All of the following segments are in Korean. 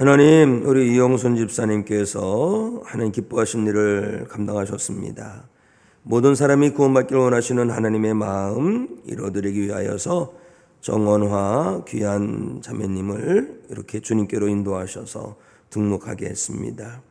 하나님, 우리 이영순 집사님께서 하나님 기뻐하신 일을 감당하셨습니다. 모든 사람이 구원받기를 원하시는 하나님의 마음 이루어드리기 위하여서 정원화 귀한 자매님을 이렇게 주님께로 인도하셔서 등록하게 했습니다.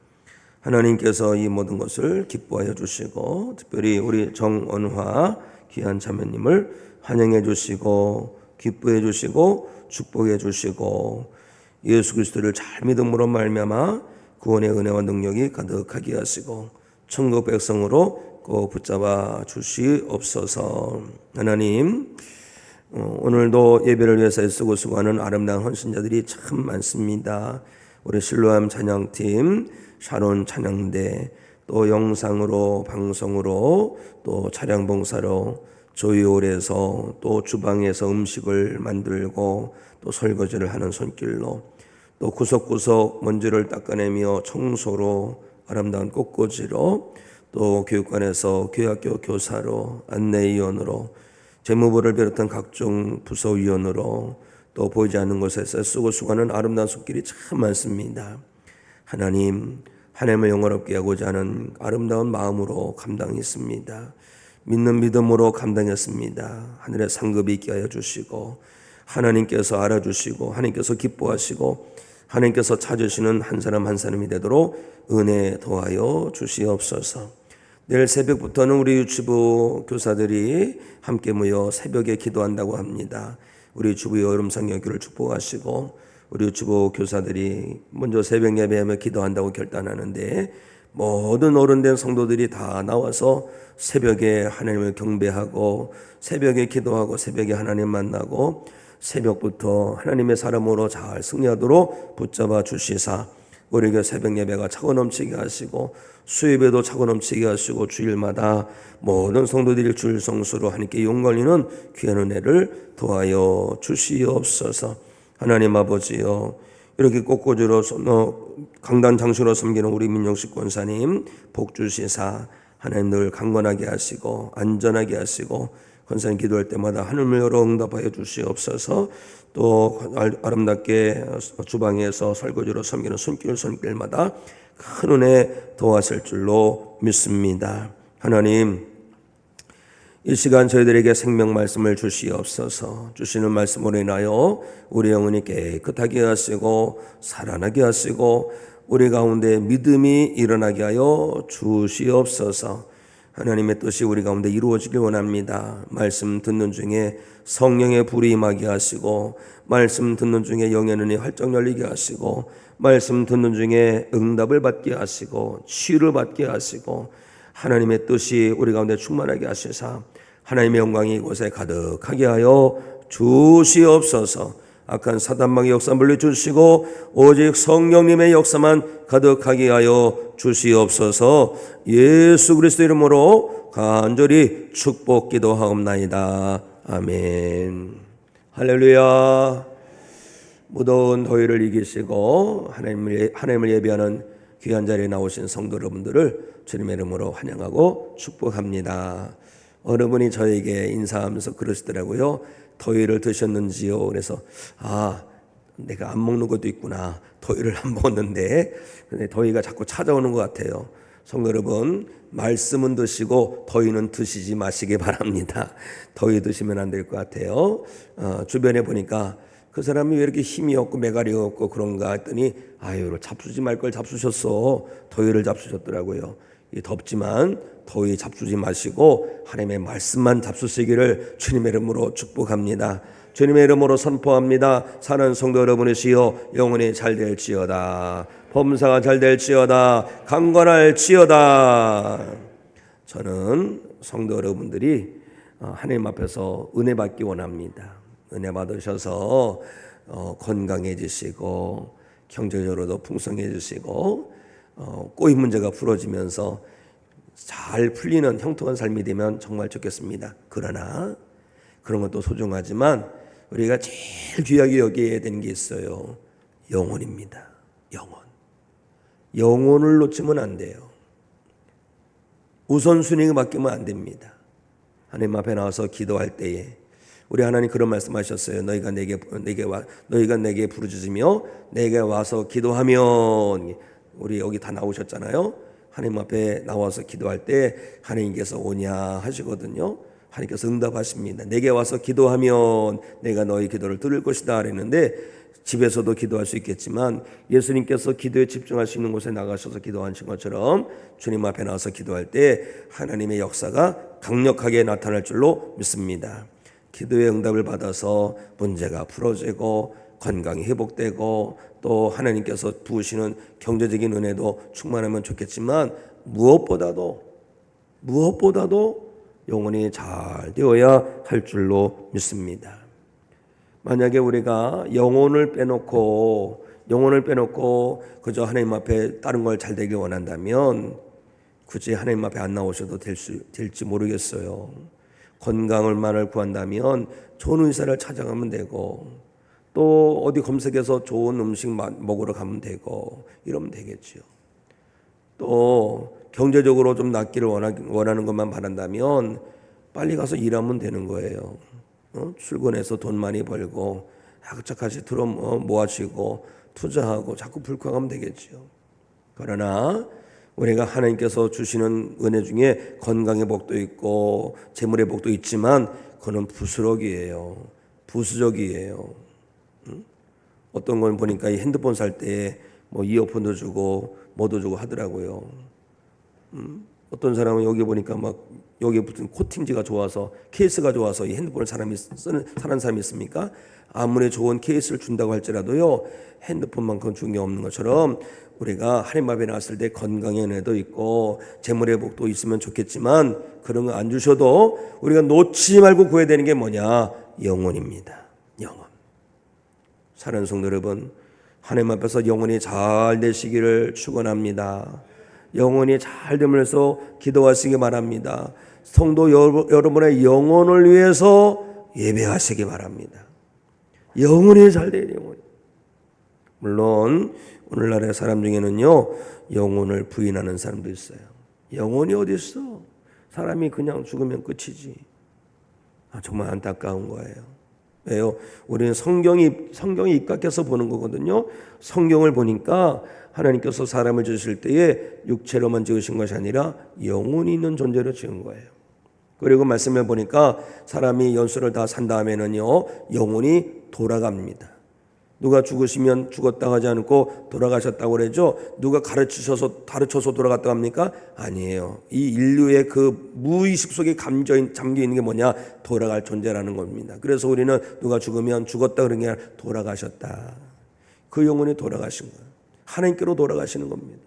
하나님께서 이 모든 것을 기뻐하여 주시고 특별히 우리 정원화 귀한 자매님을 환영해 주시고 기뻐해 주시고 축복해 주시고 예수 그리스도를 잘 믿음으로 말미암아 구원의 은혜와 능력이 가득하게 하시고 천국 백성으로 꼭 붙잡아 주시옵소서. 하나님, 오늘도 예배를 위해서 애쓰고 수고하는 아름다운 헌신자들이 참 많습니다. 우리 실로암 찬양팀, 샤론 찬양대, 또 영상으로 방송으로 또 차량 봉사로 조이홀에서 또 주방에서 음식을 만들고 또 설거지를 하는 손길로 또 구석구석 먼지를 닦아내며 청소로 아름다운 꽃꽂이로 또 교육관에서 교학교 교사로 안내위원으로 재무부를 비롯한 각종 부서위원으로 또 보이지 않는 곳에서 쓰고 수고하는 아름다운 손길이 참 많습니다. 하나님을 영원롭게 하고자 하는 아름다운 마음으로 감당했습니다. 믿는 믿음으로 감당했습니다. 하늘의 상급이 있게 하여 주시고 하나님께서 알아주시고 하나님께서 기뻐하시고 하나님께서 찾으시는 한 사람 한 사람이 되도록 은혜 더하여 주시옵소서. 내일 새벽부터는 우리 유치부 교사들이 함께 모여 새벽에 기도한다고 합니다. 우리 유치부 여름상여교를 축복하시고 우리 유치부 교사들이 먼저 새벽 예배하며 기도한다고 결단하는데 모든 어른된 성도들이 다 나와서 새벽에 하나님을 경배하고 새벽에 기도하고 새벽에 하나님 만나고 새벽부터 하나님의 사람으로 잘 승리하도록 붙잡아 주시사 우리에게 새벽 예배가 차고 넘치게 하시고 수요일에도 차고 넘치게 하시고 주일마다 모든 성도들이 주일 성수로 하나님께 용걸리는 귀한 은혜를 도하여 주시옵소서. 하나님 아버지여, 이렇게 꽃꽂이로 강단 장수로 섬기는 우리 민영식 권사님 복 주시사 하나님 늘 강건하게 하시고 안전하게 하시고 권사님 기도할 때마다 하늘을 열어 응답하여 주시옵소서. 또 아름답게 주방에서 설거지로 섬기는 손길마다 큰 은혜 도하실 줄로 믿습니다. 하나님, 이 시간 저희들에게 생명 말씀을 주시옵소서. 주시는 말씀으로 인하여 우리 영혼이 깨끗하게 하시고 살아나게 하시고 우리 가운데 믿음이 일어나게 하여 주시옵소서. 하나님의 뜻이 우리 가운데 이루어지길 원합니다. 말씀 듣는 중에 성령의 불이 임하게 하시고 말씀 듣는 중에 영의 눈이 활짝 열리게 하시고 말씀 듣는 중에 응답을 받게 하시고 치유를 받게 하시고 하나님의 뜻이 우리 가운데 충만하게 하시사 하나님의 영광이 이곳에 가득하게 하여 주시옵소서. 악한 사단망의 역사 물리주시고 오직 성령님의 역사만 가득하게 하여 주시옵소서. 예수 그리스도 이름으로 간절히 축복 기도하옵나이다. 아멘. 할렐루야. 무더운 더위를 이기시고 하나님을 예배하는 귀한 자리에 나오신 성도 여러분들을 주님의 이름으로 환영하고 축복합니다. 어느 분이 저에게 인사하면서 그러시더라고요. 더위를 드셨는지요? 그래서 내가 안 먹는 것도 있구나. 더위를 안 먹었는데 근데 더위가 자꾸 찾아오는 것 같아요. 성도 여러분, 말씀은 드시고 더위는 드시지 마시기 바랍니다. 더위 드시면 안 될 것 같아요. 주변에 보니까 그 사람이 왜 이렇게 힘이 없고 매가리가 없고 그런가 했더니 잡수지 말 걸 잡수셨어. 더위를 잡수셨더라고요. 덥지만 더위 잡수지 마시고 하나님의 말씀만 잡수시기를 주님의 이름으로 축복합니다. 주님의 이름으로 선포합니다. 사는 성도 여러분이시여, 영혼이 잘 될지어다. 범사가 잘 될지어다. 강건할지어다. 저는 성도 여러분들이 하나님 앞에서 은혜 받기 원합니다. 은혜 받으셔서 건강해지시고 경제적으로도 풍성해지시고 꼬임 문제가 풀어지면서 잘 풀리는 형통한 삶이 되면 정말 좋겠습니다. 그러나 그런 것도 소중하지만 우리가 제일 귀하게 여겨야 되는 게 있어요. 영혼입니다. 영혼을 놓치면 안 돼요. 우선순위가 바뀌면 안 됩니다. 하나님 앞에 나와서 기도할 때에 우리 하나님 그런 말씀하셨어요. 너희가 내게 부르짖으며 내게 와서 기도하면, 우리 여기 다 나오셨잖아요. 하나님 앞에 나와서 기도할 때 하나님께서 오냐 하시거든요. 하나님께서 응답하십니다. 내게 와서 기도하면 내가 너희 기도를 들을 것이다 그랬는데, 집에서도 기도할 수 있겠지만 예수님께서 기도에 집중할 수 있는 곳에 나가셔서 기도하신 것처럼 주님 앞에 나와서 기도할 때 하나님의 역사가 강력하게 나타날 줄로 믿습니다. 기도의 응답을 받아서 문제가 풀어지고 건강이 회복되고 또 하나님께서 부으시는 경제적인 은혜도 충만하면 좋겠지만, 무엇보다도 영혼이 잘 되어야 할 줄로 믿습니다. 만약에 우리가 영혼을 빼놓고 그저 하나님 앞에 다른 걸 잘 되길 원한다면 굳이 하나님 앞에 안 나오셔도 될지 모르겠어요. 건강을만을 구한다면 좋은 의사를 찾아가면 되고, 또 어디 검색해서 좋은 음식 먹으러 가면 되고 이러면 되겠죠. 또 경제적으로 좀 낫기를 원하는 것만 바란다면 빨리 가서 일하면 되는 거예요. 출근해서 돈 많이 벌고 학자까지 들어 모아지고 투자하고 자꾸 불평하면 되겠죠. 그러나 우리가 하나님께서 주시는 은혜 중에 건강의 복도 있고 재물의 복도 있지만 그건 부수적이에요. 어떤 건 보니까 이 핸드폰 살 때 뭐 이어폰도 주고 뭐도 주고 하더라고요. 어떤 사람은 여기 보니까 막 여기 무슨 코팅지가 좋아서 케이스가 좋아서 이 핸드폰을 사는 사람이 있습니까? 아무리 좋은 케이스를 준다고 할지라도요, 핸드폰만큼 중요한 게 없는 것처럼 우리가 하나님 앞에 나왔을 때 건강의 은혜도 있고 재물의 복도 있으면 좋겠지만 그런 거 안 주셔도 우리가 놓치지 말고 구해야 되는 게 뭐냐? 영혼입니다. 영혼. 사랑하는 성도 여러분, 하나님 앞에서 영혼이 잘 되시기를 축원합니다. 영혼이 잘 되면서 기도하시기 바랍니다. 성도 여러분의 영혼을 위해서 예배하시기 바랍니다. 영혼이 잘 돼야 돼요. 물론 오늘날의 사람 중에는요, 영혼을 부인하는 사람도 있어요. 영혼이 어디 있어? 사람이 그냥 죽으면 끝이지. 정말 안타까운 거예요. 왜요? 우리는 성경이 입각해서 보는 거거든요. 성경을 보니까 하나님께서 사람을 지으실 때에 육체로만 지으신 것이 아니라 영혼이 있는 존재로 지은 거예요. 그리고 말씀을 보니까 사람이 연수를 다 산 다음에는요, 영혼이 돌아갑니다. 누가 죽으시면 죽었다 하지 않고 돌아가셨다고 그러죠. 누가 가르쳐서 돌아갔다고 합니까? 아니에요. 이 인류의 그 무의식 속에 잠겨 있는 게 뭐냐? 돌아갈 존재라는 겁니다. 그래서 우리는 누가 죽으면 죽었다 그런 게 아니라 돌아가셨다. 그 영혼이 돌아가신 거예요. 하나님께로 돌아가시는 겁니다.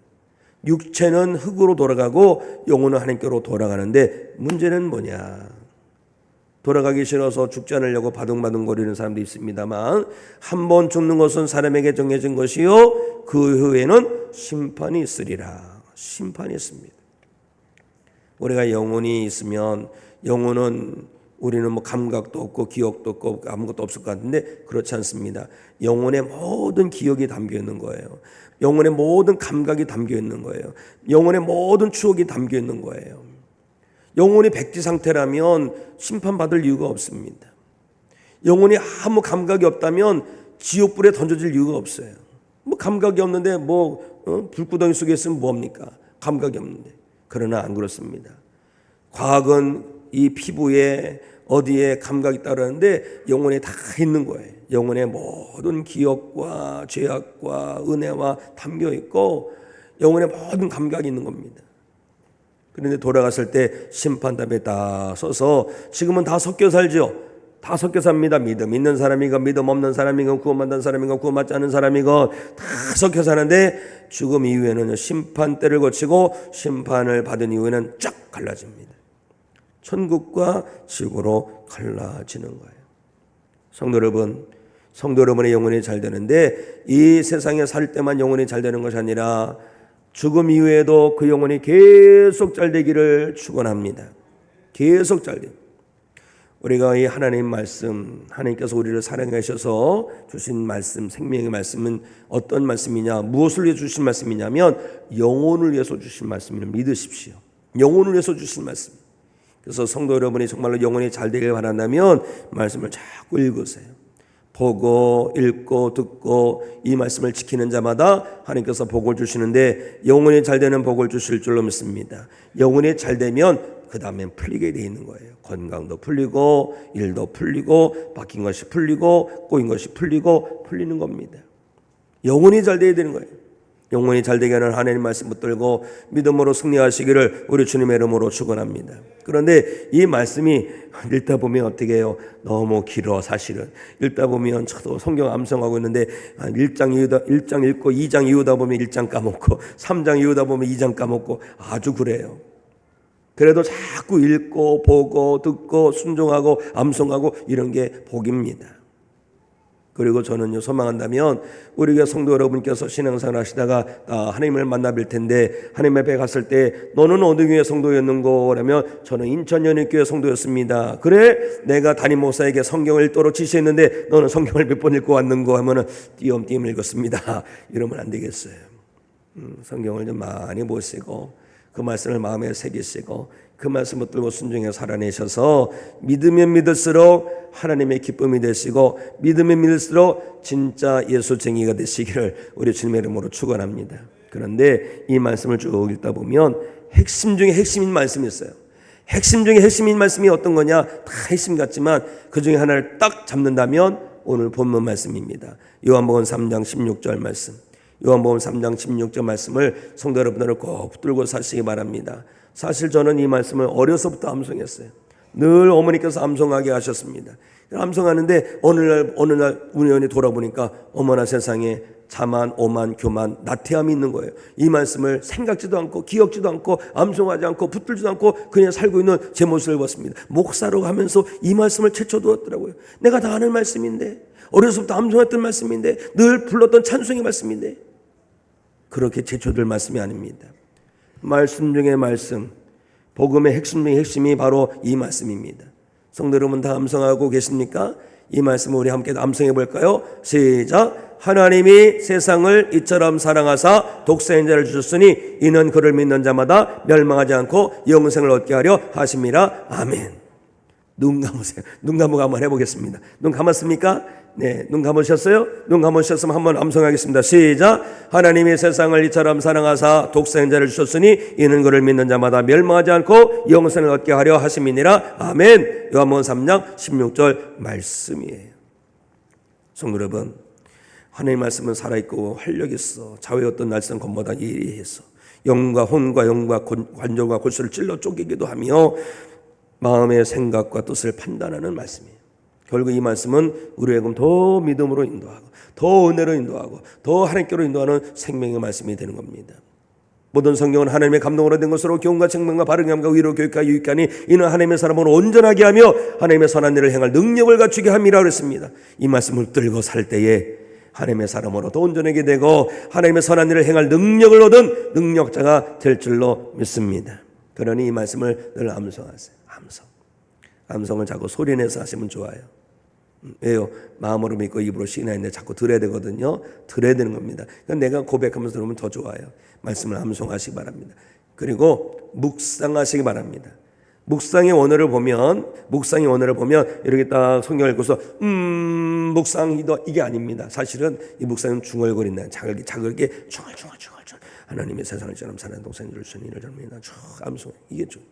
육체는 흙으로 돌아가고 영혼은 하나님께로 돌아가는데 문제는 뭐냐? 돌아가기 싫어서 죽지 않으려고 바둥바둥거리는 사람도 있습니다만, 한 번 죽는 것은 사람에게 정해진 것이요 그 후에는 심판이 있으리라. 심판이 있습니다. 우리가 영혼이 있으면, 영혼은 우리는 뭐 감각도 없고 기억도 없고 아무것도 없을 것 같은데 그렇지 않습니다. 영혼의 모든 기억이 담겨 있는 거예요. 영혼의 모든 감각이 담겨 있는 거예요. 영혼의 모든 추억이 담겨 있는 거예요. 영혼이 백지 상태라면 심판받을 이유가 없습니다. 영혼이 아무 감각이 없다면 지옥불에 던져질 이유가 없어요. 뭐 감각이 없는데 불구덩이 속에 있으면 뭐합니까? 감각이 없는데. 그러나 안 그렇습니다. 과학은 이 피부에 어디에 감각이 있다 그러는데 영혼에 다 있는 거예요. 영혼의 모든 기억과 죄악과 은혜와 담겨 있고 영혼의 모든 감각이 있는 겁니다. 그런데 돌아갔을 때 심판답에 다 서서 지금은 다 섞여 살죠. 다 섞여 삽니다. 믿음 있는 사람이고 믿음 없는 사람이고 구원받는 사람이고 구원받지 않은 사람이고 다 섞여 사는데 죽음 이후에는 심판대를 거치고 심판을 받은 이후에는 쫙 갈라집니다. 천국과 지옥으로 갈라지는 거예요. 성도 여러분의 영혼이 잘 되는데 이 세상에 살 때만 영혼이 잘 되는 것이 아니라 죽음 이후에도 그 영혼이 계속 잘 되기를 축원합니다. 계속 잘 돼. 우리가 이 하나님 말씀, 하나님께서 우리를 사랑하셔서 주신 말씀, 생명의 말씀은 어떤 말씀이냐, 무엇을 위해 주신 말씀이냐면 영혼을 위해서 주신 말씀을 믿으십시오. 영혼을 위해서 주신 말씀. 그래서 성도 여러분이 정말로 영혼이 잘 되길 바란다면 말씀을 자꾸 읽으세요. 보고 읽고 듣고 이 말씀을 지키는 자마다 하나님께서 복을 주시는데 영혼이 잘 되는 복을 주실 줄로 믿습니다. 영혼이 잘 되면 그 다음엔 풀리게 돼 있는 거예요. 건강도 풀리고 일도 풀리고 바뀐 것이 풀리고 꼬인 것이 풀리고 풀리는 겁니다. 영혼이 잘 돼야 되는 거예요. 영혼이 잘 되게 하는 하나님 말씀 붙들고 믿음으로 승리하시기를 우리 주님의 이름으로 축원합니다. 그런데 이 말씀이 읽다 보면 어떻게 해요? 너무 길어. 사실은 읽다 보면 저도 성경 암송하고 있는데 1장 읽고 2장 이후다 보면 1장 까먹고 3장 이후다 보면 2장 까먹고 아주 그래요. 그래도 자꾸 읽고 보고 듣고 순종하고 암송하고 이런 게 복입니다. 그리고 저는요, 소망한다면 우리 교회 성도 여러분께서 신앙생활 하시다가 하나님을 만나 뵐 텐데 하나님 앞에 갔을 때 너는 어느 교회 성도였는고? 라면 저는 인천연익교회 성도였습니다. 그래? 내가 담임 목사에게 성경을 읽도록 지시했는데 너는 성경을 몇 번 읽고 왔는고? 하면은 띄엄띄엄 읽었습니다. 이러면 안 되겠어요. 성경을 좀 많이 보시고 그 말씀을 마음에 새기시고 그 말씀을 들고 순종해 살아내셔서 믿으면 믿을수록 하나님의 기쁨이 되시고 믿으면 믿을수록 진짜 예수쟁이가 되시기를 우리 주님의 이름으로 축원합니다. 그런데 이 말씀을 쭉 읽다 보면 핵심 중에 핵심인 말씀이 있어요. 핵심 중에 핵심인 말씀이 어떤 거냐? 다 핵심 같지만 그 중에 하나를 딱 잡는다면 오늘 본문 말씀입니다. 요한복음 3장 16절 말씀. 요한복음 3장 16절 말씀을 성도 여러분들을 꼭 붙들고 사시기 바랍니다. 사실 저는 이 말씀을 어려서부터 암송했어요. 늘 어머니께서 암송하게 하셨습니다. 암송하는데 어느 날 우연히 돌아보니까 어머나 세상에 자만, 오만, 교만, 나태함이 있는 거예요. 이 말씀을 생각지도 않고 기억지도 않고 암송하지 않고 붙들지도 않고 그냥 살고 있는 제 모습을 봤습니다. 목사로 가면서 이 말씀을 채쳐두었더라고요. 내가 다 아는 말씀인데, 어려서부터 암송했던 말씀인데, 늘 불렀던 찬송의 말씀인데 그렇게 제쳐둘 말씀이 아닙니다. 말씀 중에 말씀, 복음의 핵심 중에 핵심이 바로 이 말씀입니다. 성도 여러분 다 암송하고 계십니까? 이 말씀을 우리 함께 암송해 볼까요? 시작. 하나님이 세상을 이처럼 사랑하사 독생자를 주셨으니 이는 그를 믿는 자마다 멸망하지 않고 영생을 얻게 하려 하심이라. 아멘. 눈 감으세요. 눈 감고 한번 해보겠습니다. 눈 감았습니까? 네, 눈 감으셨어요? 눈 감으셨으면 한번 암송하겠습니다. 시작. 하나님이 세상을 이처럼 사랑하사 독생자를 주셨으니 이는 그를 믿는 자마다 멸망하지 않고 영생을 얻게 하려 하심이니라. 아멘. 요한복음 3장 16절 말씀이에요. 성도 여러분, 하나님의 말씀은 살아있고 활력있어. 좌우의 어떤 날선 검보다 예리해서 영과 혼과 영과 관절과 골수를 찔러 쪼개기도 하며 마음의 생각과 뜻을 판단하는 말씀이에요. 결국 이 말씀은 우리에게 더 믿음으로 인도하고 더 은혜로 인도하고 더 하나님께로 인도하는 생명의 말씀이 되는 겁니다. 모든 성경은 하나님의 감동으로 된 것으로 교훈과 책망과 바른 감과 위로 교육과 유익하니 이는 하나님의 사람으로 온전하게 하며 하나님의 선한 일을 행할 능력을 갖추게 함이라 그랬습니다. 이 말씀을 들고 살 때에 하나님의 사람으로 더 온전하게 되고 하나님의 선한 일을 행할 능력을 얻은 능력자가 될 줄로 믿습니다. 그러니 이 말씀을 늘 암송하세요. 암송을 자꾸 소리내서 하시면 좋아요. 왜요? 마음으로 믿고 입으로 시인하는데 자꾸 들어야 되거든요. 들어야 되는 겁니다. 그러니까 내가 고백하면서 들으면 더 좋아요. 말씀을 암송하시기 바랍니다. 그리고 묵상하시기 바랍니다. 묵상의 원어를 보면 이렇게 딱 성경을 읽고서 묵상이다 이게 아닙니다. 사실은 이 묵상은 중얼거린다. 자글게 중얼 하나님의 세상을 처럼 사는 동생들을 주신 이를 젊이나 쭉 암송 이게 좀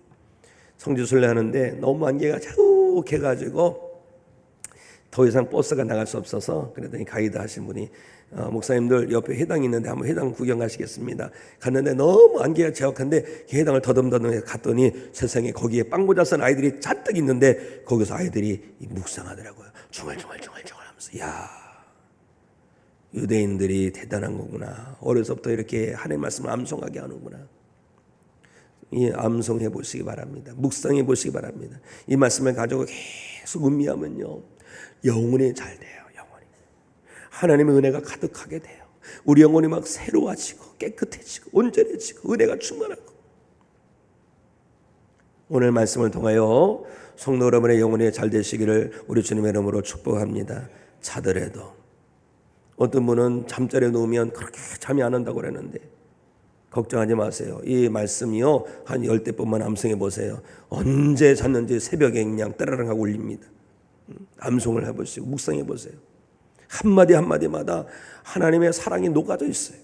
성지순례 하는데 너무 안개가 자욱해가지고 더 이상 버스가 나갈 수 없어서 그랬더니 가이드 하신 분이 목사님들 옆에 회당이 있는데 한번 회당 구경 가시겠습니다. 갔는데 너무 안개가 제약한데 회당을 더듬더듬 갔더니 세상에 거기에 빵 모자 쓴 아이들이 잔뜩 있는데 거기서 아이들이 묵상하더라고요. 중얼중얼 하면서 야 유대인들이 대단한 거구나. 어려서부터 이렇게 하나님의 말씀을 암송하게 하는구나. 이 암송해 보시기 바랍니다. 묵상해 보시기 바랍니다. 이 말씀을 가지고 계속 음미하면요 영혼이 잘 돼요. 영혼이 하나님의 은혜가 가득하게 돼요. 우리 영혼이 막 새로워지고 깨끗해지고 온전해지고 은혜가 충만하고 오늘 말씀을 통하여 성도 여러분의 영혼이 잘 되시기를 우리 주님의 이름으로 축복합니다. 자더라도 어떤 분은 잠자리에 누우면 그렇게 잠이 안 온다고 그러는데 걱정하지 마세요. 이 말씀이요 한 10대뿐만 암송해 보세요. 언제 잤는지 새벽에 그냥 따라랑 하고 울립니다. 암송을 해보시고 묵상해 보세요. 한마디 한마디마다 하나님의 사랑이 녹아져 있어요.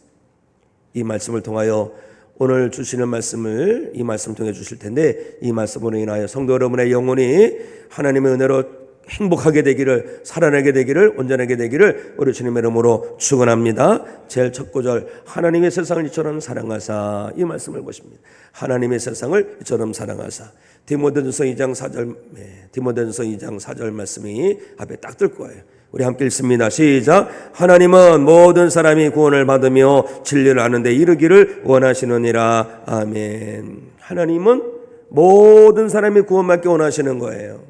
이 말씀을 통하여 오늘 주시는 말씀을 이 말씀 통해 주실 텐데, 이 말씀으로 인하여 성도 여러분의 영혼이 하나님의 은혜로 행복하게 되기를, 살아나게 되기를, 온전하게 되기를 우리 주님의 이름으로 축원합니다. 제일 첫 구절, 하나님의 세상을 이처럼 사랑하사, 이 말씀을 보십니다. 하나님의 세상을 이처럼 사랑하사. 디모데전서 2장 4절, 디모데전서 2장 4절 말씀이 앞에 딱 뜰 거예요. 우리 함께 읽습니다. 시작. 하나님은 모든 사람이 구원을 받으며 진리를 아는 데 이르기를 원하시느니라. 아멘. 하나님은 모든 사람이 구원받기 원하시는 거예요.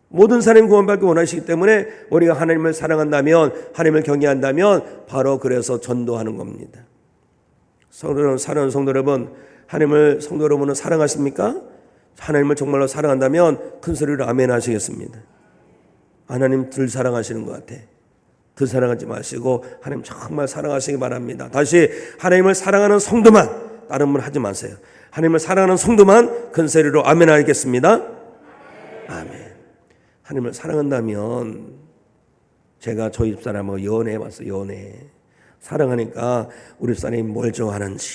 모든 사람이 구원받기 원하시기 때문에 우리가 하나님을 사랑한다면, 하나님을 경외한다면 바로 그래서 전도하는 겁니다. 사랑하는 성도 여러분, 하나님을, 성도 여러분은 사랑하십니까? 하나님을 정말로 사랑한다면 큰 소리로 아멘 하시겠습니다. 하나님 덜 사랑하시는 것 같아. 덜 사랑하지 마시고 하나님 정말 사랑하시기 바랍니다. 다시, 하나님을 사랑하는 성도만, 다른 분 하지 마세요. 하나님을 사랑하는 성도만 큰 소리로 아멘 하겠습니다. 아멘. 하나님을 사랑한다면, 제가 저희 집사람하고 연애해봤어요. 연애. 사랑하니까 우리 집사람이 뭘 좋아하는지.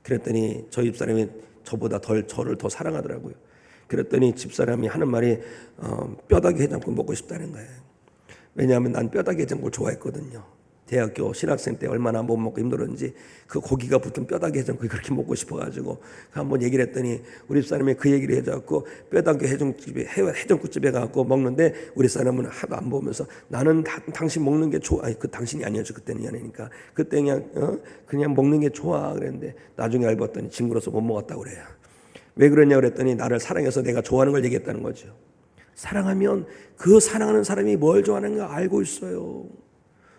그랬더니 저희 집사람이 저보다 저를 더 사랑하더라고요. 그랬더니 집사람이 하는 말이 뼈다귀 해장국 먹고 싶다는 거예요. 왜냐하면 난 뼈다귀 해장국을 좋아했거든요. 대학교 신학생 때 얼마나 못 먹고 힘들었는지 그 고기가 붙은 뼈다귀 해장국이 그렇게 먹고 싶어가지고 한번 얘기를 했더니 우리 사람이 그 얘기를 해줘갖고 뼈다귀 해장국집에 가갖고 먹는데 우리 사람은 하도 안 보면서 나는 당신 먹는 게 좋아. 아니, 그 당신이 아니었죠. 그때는 연애니까. 그때 그냥 먹는 게 좋아 그랬는데 나중에 알고 봤더니 징그러서 못 먹었다고 그래요. 왜 그러냐고 그랬더니 나를 사랑해서 내가 좋아하는 걸 얘기했다는 거죠. 사랑하면 그 사랑하는 사람이 뭘 좋아하는가 알고 있어요.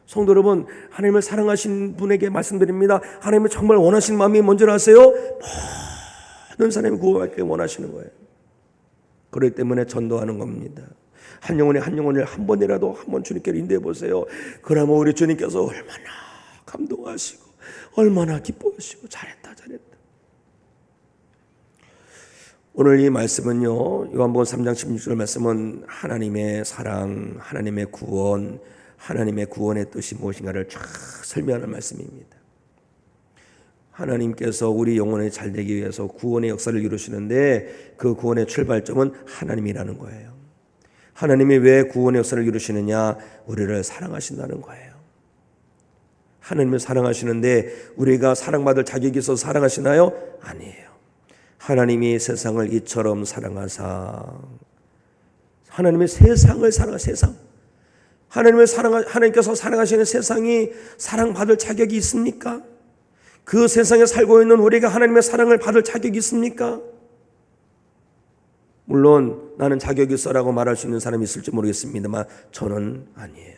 성도 여러분, 하나님을 사랑하신 분에게 말씀드립니다. 하나님을 정말 원하시는 마음이 뭔지 아세요? 모든 사람이 구원받기를 원하시는 거예요. 그렇기 때문에 전도하는 겁니다. 한 영혼이 한 영혼을 한 번이라도 한 번 주님께 인도해 보세요. 그러면 우리 주님께서 얼마나 감동하시고 얼마나 기뻐하시고 잘했다. 오늘 이 말씀은요, 요한복음 3장 16절 말씀은 하나님의 사랑, 하나님의 구원, 하나님의 구원의 뜻이 무엇인가를 쫙 설명하는 말씀입니다. 하나님께서 우리 영혼이 잘 되기 위해서 구원의 역사를 이루시는데 그 구원의 출발점은 하나님이라는 거예요. 하나님이 왜 구원의 역사를 이루시느냐? 우리를 사랑하신다는 거예요. 하나님을 사랑하시는데 우리가 사랑받을 자격이 있어서 사랑하시나요? 아니에요. 하나님이 세상을 이처럼 사랑하사, 하나님의 세상을 세상. 하나님께서 사랑하시는 세상이 사랑받을 자격이 있습니까? 그 세상에 살고 있는 우리가 하나님의 사랑을 받을 자격이 있습니까? 물론 나는 자격이 있어라고 말할 수 있는 사람이 있을지 모르겠습니다만 저는 아니에요.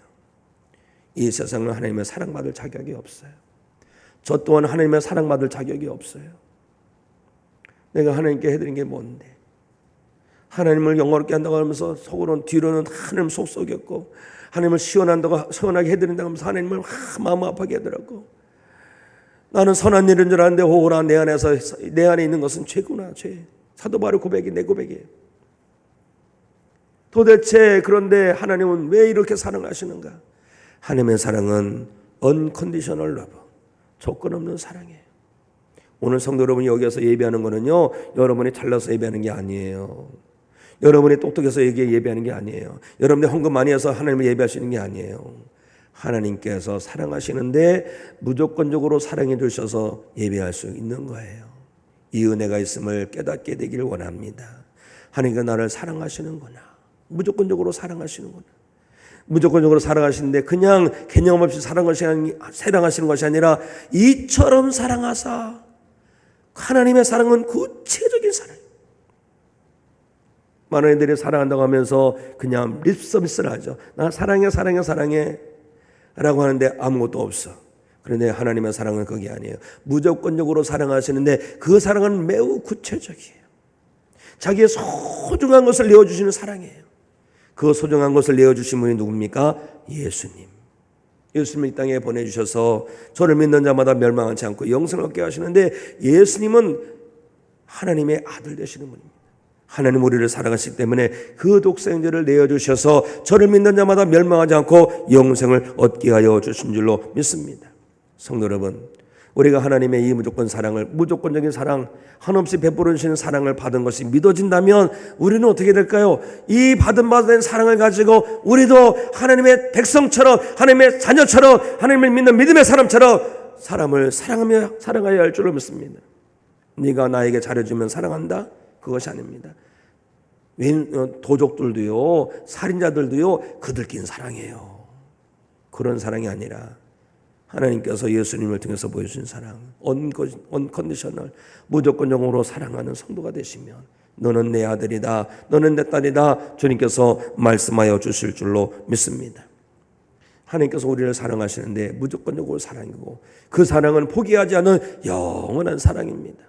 이 세상은 하나님의 사랑받을 자격이 없어요. 저 또한 하나님의 사랑받을 자격이 없어요. 내가 하나님께 해드린 게 뭔데? 하나님을 영화롭게 한다고 하면서 속으로는, 뒤로는 하나님 속썩였고, 하나님을 시원하게 해드린다고 하면서 하나님을 마음 아파게 하더라고. 나는 선한 일인 줄 아는데 오라 내 안에 있는 것은 죄구나, 죄. 사도 바울의 고백이 내 고백이에요. 도대체 그런데 하나님은 왜 이렇게 사랑하시는가? 하나님의 사랑은 unconditional love, 조건 없는 사랑이에요. 오늘 성도 여러분이 여기서 예배하는 거는요, 여러분이 잘나서 예배하는 게 아니에요. 여러분이 똑똑해서 예배하는 게 아니에요. 여러분이 헌금 많이 해서 하나님을 예배하시는 게 아니에요. 하나님께서 사랑하시는데 무조건적으로 사랑해 주셔서 예배할 수 있는 거예요. 이 은혜가 있음을 깨닫게 되기를 원합니다. 하나님께서 나를 사랑하시는구나. 무조건적으로 사랑하시는구나. 무조건적으로 사랑하시는데 그냥 개념 없이 사랑하시는 것이 아니라 이처럼 사랑하사. 하나님의 사랑은 구체적인 사랑이에요. 많은 애들이 사랑한다고 하면서 그냥 립서비스를 하죠. 나 사랑해 라고 하는데 아무것도 없어. 그런데 하나님의 사랑은 그게 아니에요. 무조건적으로 사랑하시는데 그 사랑은 매우 구체적이에요. 자기의 소중한 것을 내어주시는 사랑이에요. 그 소중한 것을 내어주신 분이 누굽니까? 예수님. 예수님을 이 땅에 보내주셔서 저를 믿는 자마다 멸망하지 않고 영생을 얻게 하시는데, 예수님은 하나님의 아들 되시는 분입니다. 하나님 우리를 사랑하시기 때문에 그 독생자를 내어주셔서 저를 믿는 자마다 멸망하지 않고 영생을 얻게 하여 주신 줄로 믿습니다. 성도 여러분, 우리가 하나님의 이 무조건적인 사랑, 한없이 베풀어 주시는 사랑을 받은 것이 믿어진다면 우리는 어떻게 될까요? 이 받은 사랑을 가지고 우리도 하나님의 백성처럼, 하나님의 자녀처럼, 하나님을 믿는 믿음의 사람처럼 사람을 사랑하여야 할 줄을 믿습니다. 네가 나에게 잘해주면 사랑한다? 그것이 아닙니다. 도적들도요, 살인자들도요, 그들끼리 사랑해요. 그런 사랑이 아니라 하나님께서 예수님을 통해서 보여주신 사랑, 언컨디셔널, 무조건적으로 사랑하는 성도가 되시면 너는 내 아들이다, 너는 내 딸이다, 주님께서 말씀하여 주실 줄로 믿습니다. 하나님께서 우리를 사랑하시는데 무조건적으로 사랑이고, 그 사랑은 포기하지 않은 영원한 사랑입니다.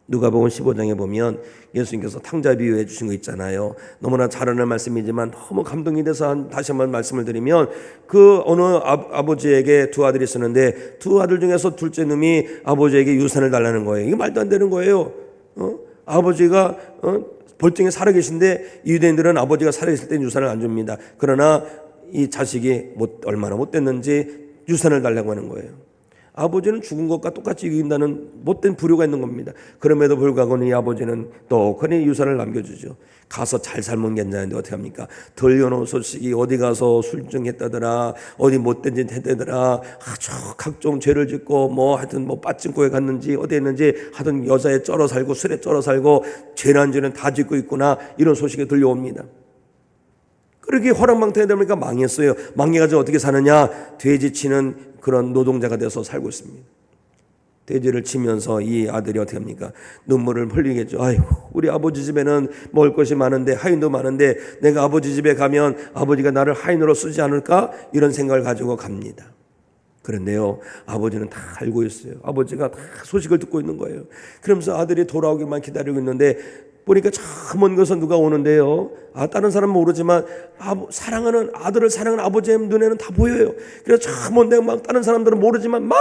누가복음 15장에 보면 예수님께서 탕자 비유해 주신 거 있잖아요. 너무나 잘 아는 말씀이지만 너무 감동이 돼서 다시 한번 말씀을 드리면, 그 어느 아버지에게 두 아들이 있었는데 두 아들 중에서 둘째 놈이 아버지에게 유산을 달라는 거예요. 이게 말도 안 되는 거예요. 아버지가 벌정에 살아계신데 유대인들은 아버지가 살아계실 때 유산을 안 줍니다. 그러나 이 자식이 얼마나 못됐는지 유산을 달라고 하는 거예요. 아버지는 죽은 것과 똑같이 이긴다는 못된 부류가 있는 겁니다. 그럼에도 불구하고 이 아버지는 떡하니 유산을 남겨주죠. 가서 잘 살면 괜찮은데 어떻게 합니까? 들려놓은 소식이 어디 가서 술증했다더라, 어디 못된 짓 했다더라, 아주 각종 죄를 짓고 하여튼 빠찡코에 갔는지 어디 했는지 하여튼 여자에 쩔어 살고 술에 쩔어 살고 죄난 죄는 다 짓고 있구나, 이런 소식이 들려옵니다. 그렇게 호랑방탕이 되니까 망했어요. 망해가지고 어떻게 사느냐? 돼지 치는 그런 노동자가 돼서 살고 있습니다. 돼지를 치면서 이 아들이 어떻게 합니까? 눈물을 흘리겠죠. 아이고, 우리 아버지 집에는 먹을 것이 많은데, 하인도 많은데 내가 아버지 집에 가면 아버지가 나를 하인으로 쓰지 않을까? 이런 생각을 가지고 갑니다. 그런데요, 아버지는 다 알고 있어요. 아버지가 다 소식을 듣고 있는 거예요. 그러면서 아들이 돌아오기만 기다리고 있는데 보니까 저 먼 곳에서 누가 오는데요, 다른 사람은 모르지만 사랑하는 아들을 사랑하는 아버지의 눈에는 다 보여요. 그래서 저 먼 데 막 다른 사람들은 모르지만 막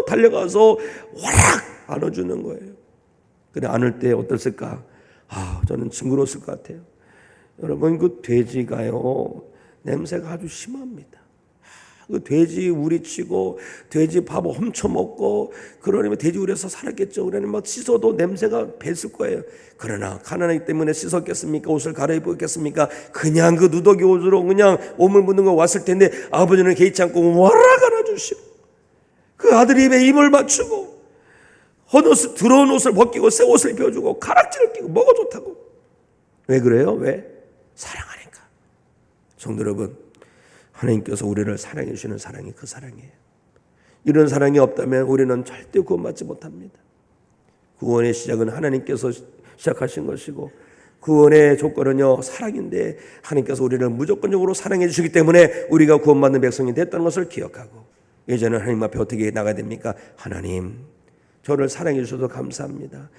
달려가서 와락 안아주는 거예요. 근데 안을 때 어땠을까? 저는 징그러웠을 것 같아요. 여러분, 그 돼지가요, 냄새가 아주 심합니다. 그 돼지 우리치고 돼지 밥 훔쳐먹고 그러려면 돼지 우리에서 살았겠죠. 그러면 막 씻어도 냄새가 뱄을 거예요. 그러나 가난하기 때문에 씻었겠습니까? 옷을 갈아입었겠습니까? 그냥 그 누더기 옷으로 그냥 오물 묻는 거 왔을 텐데 아버지는 개의치 않고 와락 안아주시고 그 아들 입에 입을 맞추고 더러운 옷을 벗기고 새 옷을 입혀주고 가락지를 끼고 뭐가 좋다고. 왜 그래요? 왜? 사랑하니까. 성도 여러분, 하나님께서 우리를 사랑해 주시는 사랑이 그 사랑이에요. 이런 사랑이 없다면 우리는 절대 구원받지 못합니다. 구원의 시작은 하나님께서 시작하신 것이고, 구원의 조건은요, 사랑인데 하나님께서 우리를 무조건적으로 사랑해 주시기 때문에 우리가 구원받는 백성이 됐다는 것을 기억하고, 이제는 하나님 앞에 어떻게 나가야 됩니까? 하나님, 저를 사랑해 주셔서 감사합니다.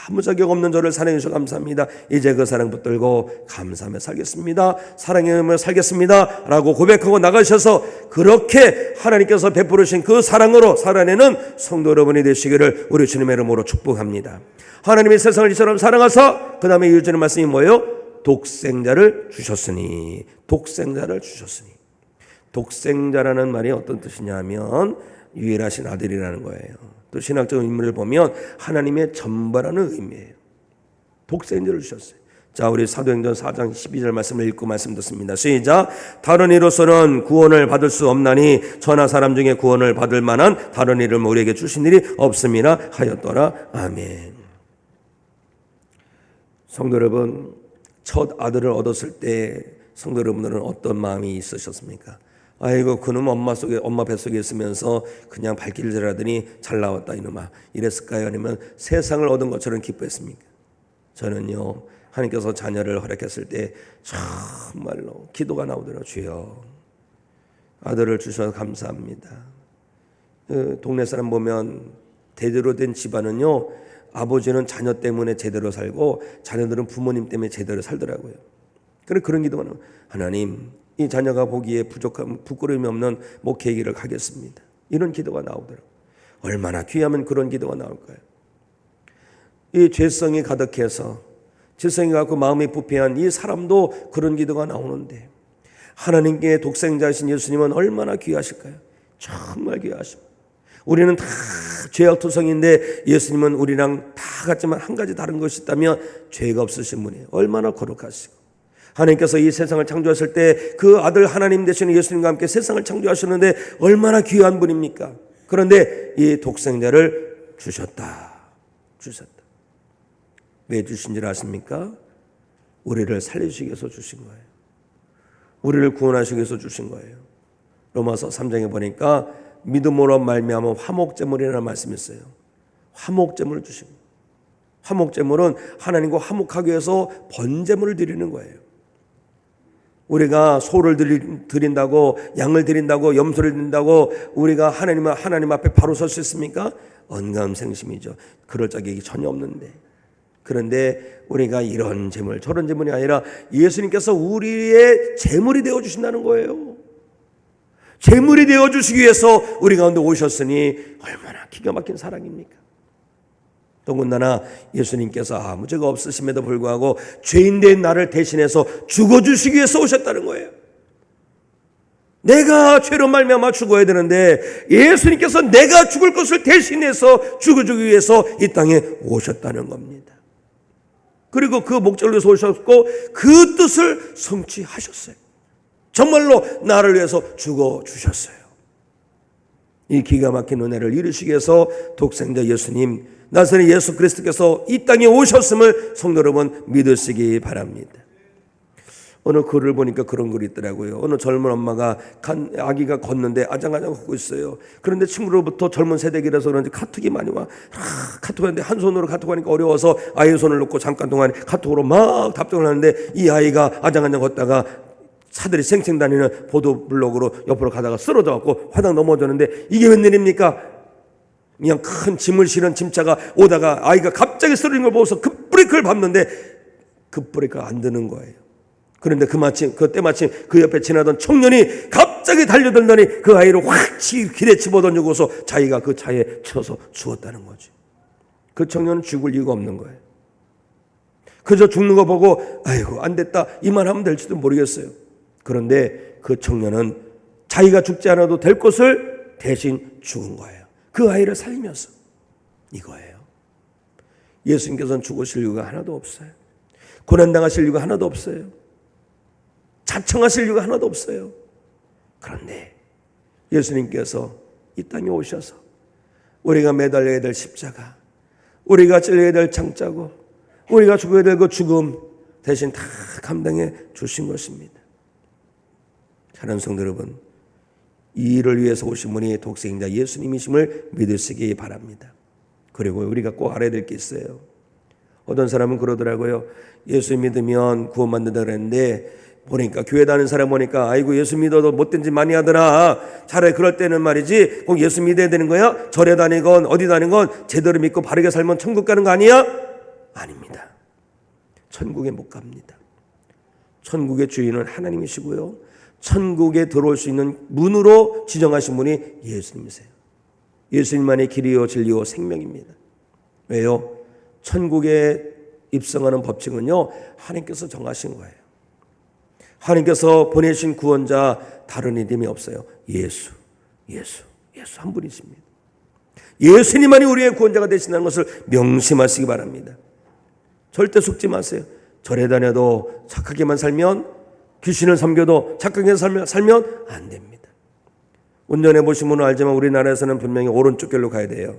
아무 자격 없는 저를 사랑해 주셔서 감사합니다. 이제 그 사랑 붙들고 감사하며 살겠습니다. 사랑하며 살겠습니다 라고 고백하고 나가셔서 그렇게 하나님께서 베풀으신 그 사랑으로 살아내는 성도 여러분이 되시기를 우리 주님의 이름으로 축복합니다. 하나님이 세상을 이처럼 사랑하사, 그 다음에 이어지는 말씀이 뭐예요? 독생자를 주셨으니. 독생자를 주셨으니. 독생자라는 말이 어떤 뜻이냐 하면 유일하신 아들이라는 거예요. 또 신학적 의미를 보면 하나님의 전부라는 의미예요. 독생자를 주셨어요. 자, 우리 사도행전 4장 12절 말씀을 읽고 말씀 듣습니다. 시작. 다른 이로서는 구원을 받을 수 없나니 천하 사람 중에 구원을 받을 만한 다른 이를 우리에게 주신 일이 없음이라 하였더라. 아멘. 성도 여러분, 첫 아들을 얻었을 때 성도 여러분들은 어떤 마음이 있으셨습니까? 아이고, 그놈 엄마 뱃속에 있으면서 그냥 발길질하더니 잘 나왔다 이놈아, 이랬을까요? 아니면 세상을 얻은 것처럼 기뻐했습니까? 저는요, 하나님께서 자녀를 허락했을 때 정말로 기도가 나오더라고요. 주여, 아들을 주셔서 감사합니다. 동네 사람 보면 대대로 된 집안은요, 아버지는 자녀 때문에 제대로 살고 자녀들은 부모님 때문에 제대로 살더라고요. 그런 기도가 나와요. 하나님, 이 자녀가 보기에 부족함, 부끄러움이 없는 목회기를 하겠습니다. 이런 기도가 나오더라고요. 얼마나 귀하면 그런 기도가 나올까요? 이 죄성이 가득해서 죄성이 갖고 마음이 부패한 이 사람도 그런 기도가 나오는데 하나님께 독생자이신 예수님은 얼마나 귀하실까요? 정말 귀하십니다. 우리는 다 죄악투성인데 예수님은 우리랑 다 같지만 한 가지 다른 것이 있다면 죄가 없으신 분이에요. 얼마나 거룩하시고 하나님께서 이 세상을 창조하실 때 그 아들 하나님 되시는 예수님과 함께 세상을 창조하셨는데 얼마나 귀한 분입니까? 그런데 이 독생자를 주셨다. 왜 주신 줄 아십니까? 우리를 살리시기 위해서 주신 거예요. 우리를 구원하시기 위해서 주신 거예요. 로마서 3장에 보니까 믿음으로 말미암아 화목제물이라는 말씀이 있어요. 화목제물을 주신 거예요. 화목제물은 하나님과 화목하기 위해서 번제물을 드리는 거예요. 우리가 소를 드린다고, 양을 드린다고, 염소를 드린다고 우리가 하나님 앞에 바로 설 수 있습니까? 언감생심이죠. 그럴 자격이 전혀 없는데. 그런데 우리가 이런 제물 저런 제물이 아니라 예수님께서 우리의 제물이 되어주신다는 거예요. 제물이 되어주시기 위해서 우리 가운데 오셨으니 얼마나 기가 막힌 사랑입니까? 더군다나 예수님께서 아무 죄가 없으심에도 불구하고 죄인된 나를 대신해서 죽어주시기 위해서 오셨다는 거예요. 내가 죄로 말미암아 죽어야 되는데 예수님께서 내가 죽을 것을 대신해서 죽어주기 위해서 이 땅에 오셨다는 겁니다. 그리고 그 목적을 위해서 오셨고 그 뜻을 성취하셨어요. 정말로 나를 위해서 죽어주셨어요. 이 기가 막힌 은혜를 이루시기 위해서 독생자 예수님 나사렛 예수 그리스도께서 이 땅에 오셨음을 성도 여러분 믿으시기 바랍니다. 어느 글을 보니까 그런 글이 있더라고요. 어느 젊은 엄마가 아기가 걷는데 아장아장 걷고 있어요. 그런데 친구로부터 젊은 세대기라서 그런지 카톡이 많이 와. 카톡하는데 한 손으로 카톡하니까 어려워서 아이의 손을 놓고 잠깐 동안 카톡으로 막 답장을 하는데 이 아이가 아장아장 걷다가 차들이 쌩쌩 다니는 보도블록으로 옆으로 가다가 쓰러져 갖고 화당 넘어졌는데 이게 웬일입니까? 그냥 큰 짐을 실은 짐차가 오다가 아이가 갑자기 쓰러진 걸 보고서 급브레이크를 밟는데 급브레이크가 안 드는 거예요. 그런데 때마침 그 옆에 지나던 청년이 갑자기 달려들더니 그 아이를 확 길에 집어던지고서 자기가 그 차에 쳐서 죽었다는 거지. 그 청년은 죽을 이유가 없는 거예요. 그저 죽는 거 보고 아이고 안 됐다 이만 하면 될지도 모르겠어요. 그런데 그 청년은 자기가 죽지 않아도 될 것을 대신 죽은 거예요. 그 아이를 살리면서. 이거예요. 예수님께서는 죽으실 이유가 하나도 없어요. 고난당하실 이유가 하나도 없어요. 자청하실 이유가 하나도 없어요. 그런데 예수님께서 이 땅에 오셔서 우리가 매달려야 될 십자가, 우리가 찔려야 될 창자고, 우리가 죽어야 될 그 죽음 대신 다 감당해 주신 것입니다. 사랑하는 성도 여러분, 이 일을 위해서 오신 분이 독생자 예수님이심을 믿으시기 바랍니다. 그리고 우리가 꼭 알아야 될 게 있어요. 어떤 사람은 그러더라고요. 예수 믿으면 구원받는다 그랬는데 보니까 교회 다니는 사람 보니까 아이고 예수 믿어도 못된 짓 많이 하더라. 차라리 그럴 때는 말이지 꼭 예수 믿어야 되는 거야? 절에 다니건 어디 다니건 제대로 믿고 바르게 살면 천국 가는 거 아니야? 아닙니다. 천국에 못 갑니다. 천국의 주인은 하나님이시고요. 천국에 들어올 수 있는 문으로 지정하신 분이 예수님이세요. 예수님만이 길이요 진리요 생명입니다. 왜요? 천국에 입성하는 법칙은요 하나님께서 정하신 거예요. 하나님께서 보내신 구원자 다른 이름이 없어요. 예수 한 분이십니다. 예수님만이 우리의 구원자가 되신다는 것을 명심하시기 바랍니다. 절대 속지 마세요. 절에 다녀도 착하게만 살면, 귀신을 섬겨도 착하게 살면 안 됩니다. 운전해 보신 분은 알지만 우리나라에서는 분명히 오른쪽 길로 가야 돼요.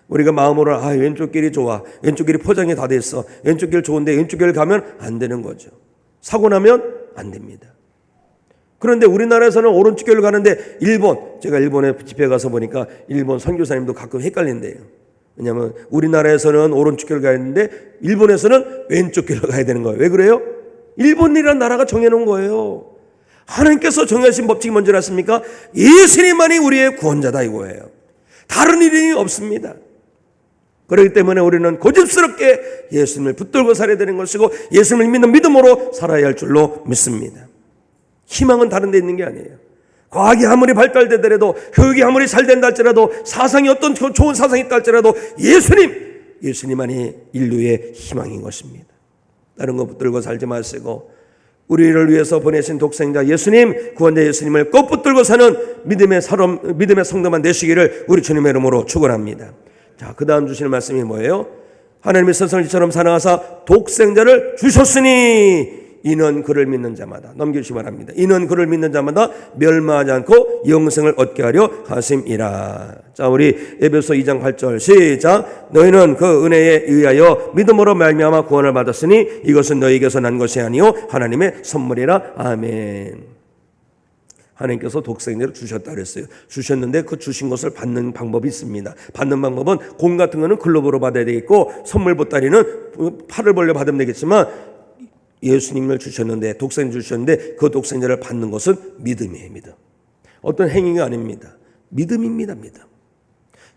우리가 마음으로 왼쪽 길이 좋아, 왼쪽 길이 포장이 다 돼 있어, 왼쪽 길 좋은데 왼쪽 길 가면 안 되는 거죠. 사고 나면 안 됩니다. 그런데 우리나라에서는 오른쪽 길로 가는데 제가 일본에 집회 가서 보니까 일본 선교사님도 가끔 헷갈린대요. 왜냐하면 우리나라에서는 오른쪽 길로 가야 되는데 일본에서는 왼쪽 길로 가야 되는 거예요. 왜 그래요? 일본이라는 나라가 정해놓은 거예요. 하나님께서 정하신 법칙이 뭔지 아십니까? 예수님만이 우리의 구원자다 이거예요. 다른 이름이 없습니다. 그렇기 때문에 우리는 고집스럽게 예수님을 붙들고 살아야 되는 것이고 예수님을 믿는 믿음으로 살아야 할 줄로 믿습니다. 희망은 다른 데 있는 게 아니에요. 과학이 아무리 발달되더라도, 교육이 아무리 잘 된다 할지라도, 사상이 어떤 좋은 사상이 있다 할지라도 예수님만이 인류의 희망인 것입니다. 다른 것 붙들고 살지 마시고 우리를 위해서 보내신 독생자 예수님, 구원자 예수님을 꼭 붙들고 사는 믿음의 성도만 되시기를 우리 주님의 이름으로 축원합니다. 자, 그 다음 주시는 말씀이 뭐예요? 하나님이 세상을 이처럼 사랑하사 독생자를 주셨으니 이는 그를 믿는 자마다, 넘기시기 바랍니다. 이는 그를 믿는 자마다 멸망하지 않고 영생을 얻게 하려 하심이라. 자, 우리 에베소 2장 8절 시작. 너희는 그 은혜에 의하여 믿음으로 말미암아 구원을 받았으니 이것은 너희에게서 난 것이 아니요 하나님의 선물이라. 아멘. 하나님께서 독생자를 주셨다 그랬어요. 주셨는데 그 주신 것을 받는 방법이 있습니다. 받는 방법은 공 같은 거는 글로브로 받아야 되겠고, 선물 보따리는 팔을 벌려 받으면 되겠지만, 예수님을 주셨는데, 독생자 주셨는데 그 독생자를 받는 것은 믿음이에요. 믿음. 어떤 행위가 아닙니다. 믿음입니다. 믿음.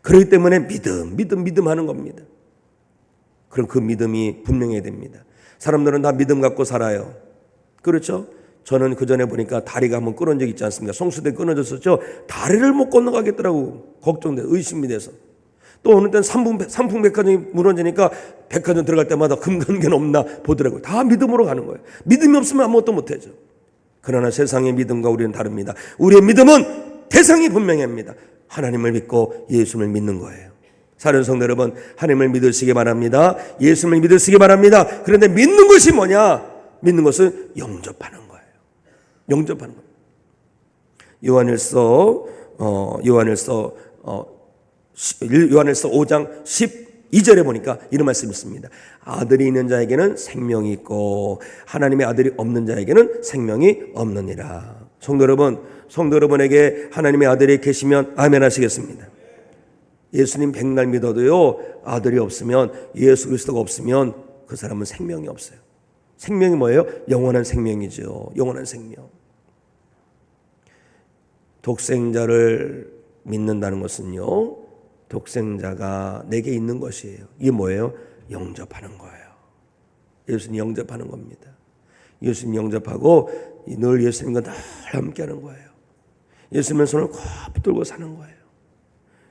그렇기 때문에 믿음 하는 겁니다. 그럼 그 믿음이 분명해야 됩니다. 사람들은 다 믿음 갖고 살아요. 그렇죠? 저는 그 전에 보니까 다리가 한번 끊어진 적 있지 않습니까? 성수대 끊어졌었죠. 다리를 못 건너가겠더라고. 걱정돼, 의심이 돼서. 또 어느 때는 삼풍 백화점이 무너지니까 백화점 들어갈 때마다 금관계는 없나 보더라고요. 다 믿음으로 가는 거예요. 믿음이 없으면 아무것도 못하죠. 그러나 세상의 믿음과 우리는 다릅니다. 우리의 믿음은 대상이 분명합니다. 하나님을 믿고 예수님을 믿는 거예요. 사랑하는 성도 여러분, 하나님을 믿으시기 바랍니다. 예수님을 믿으시기 바랍니다. 그런데 믿는 것이 뭐냐? 믿는 것은 영접하는 거예요. 영접하는 겁니다. 요한일서 5장 12절에 보니까 이런 말씀이 있습니다. 아들이 있는 자에게는 생명이 있고 하나님의 아들이 없는 자에게는 생명이 없느니라. 성도 여러분에게 하나님의 아들이 계시면 아멘 하시겠습니다. 예수님 백날 믿어도요, 아들이 없으면, 예수 그리스도가 없으면 그 사람은 생명이 없어요. 생명이 뭐예요? 영원한 생명이죠. 영원한 생명. 독생자를 믿는다는 것은요, 독생자가 내게 있는 것이에요. 이게 뭐예요? 영접하는 거예요. 예수님 영접하는 겁니다. 예수님 영접하고 늘 예수님과 늘 함께하는 거예요. 예수님의 손을 꼭 붙들고 사는 거예요.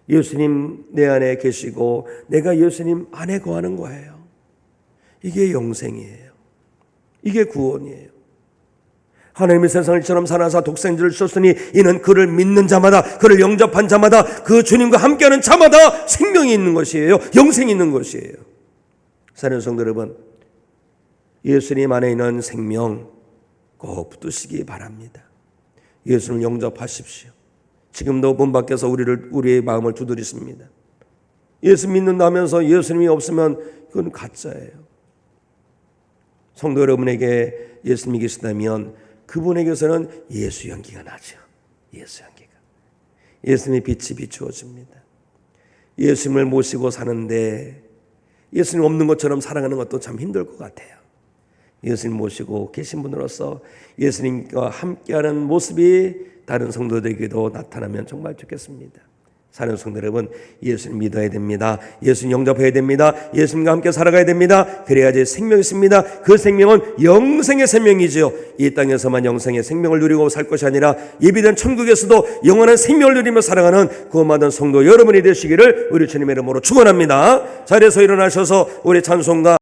예수님 내 안에 계시고 내가 예수님 안에 거하는 거예요. 이게 영생이에요. 이게 구원이에요. 하나님이 세상을 이처럼 사랑하사 독생자를 주셨으니 이는 그를 믿는 자마다, 그를 영접한 자마다, 그 주님과 함께하는 자마다 생명이 있는 것이에요. 영생이 있는 것이에요. 사랑하는 성도 여러분, 예수님 안에 있는 생명 꼭 붙드시기 바랍니다. 예수님을 영접하십시오. 지금도 문 밖에서 우리의 마음을 두드리십니다. 예수 믿는다면서 예수님이 없으면 그건 가짜예요. 성도 여러분에게 예수님이 계시다면 그분에게서는 예수 연기가 나죠. 예수 연기가. 예수님의 빛이 비추어집니다. 예수님을 모시고 사는데 예수님 없는 것처럼 살아가는 것도 참 힘들 것 같아요. 예수님 모시고 계신 분으로서 예수님과 함께하는 모습이 다른 성도들에게도 나타나면 정말 좋겠습니다. 사는 성도 여러분, 예수님 믿어야 됩니다. 예수님 영접해야 됩니다. 예수님과 함께 살아가야 됩니다. 그래야지 생명이 있습니다. 그 생명은 영생의 생명이지요. 이 땅에서만 영생의 생명을 누리고 살 것이 아니라 예비된 천국에서도 영원한 생명을 누리며 살아가는 구원받은 성도 여러분이 되시기를 우리 주님의 이름으로 축원합니다. 자리에서 일어나셔서 우리 찬송가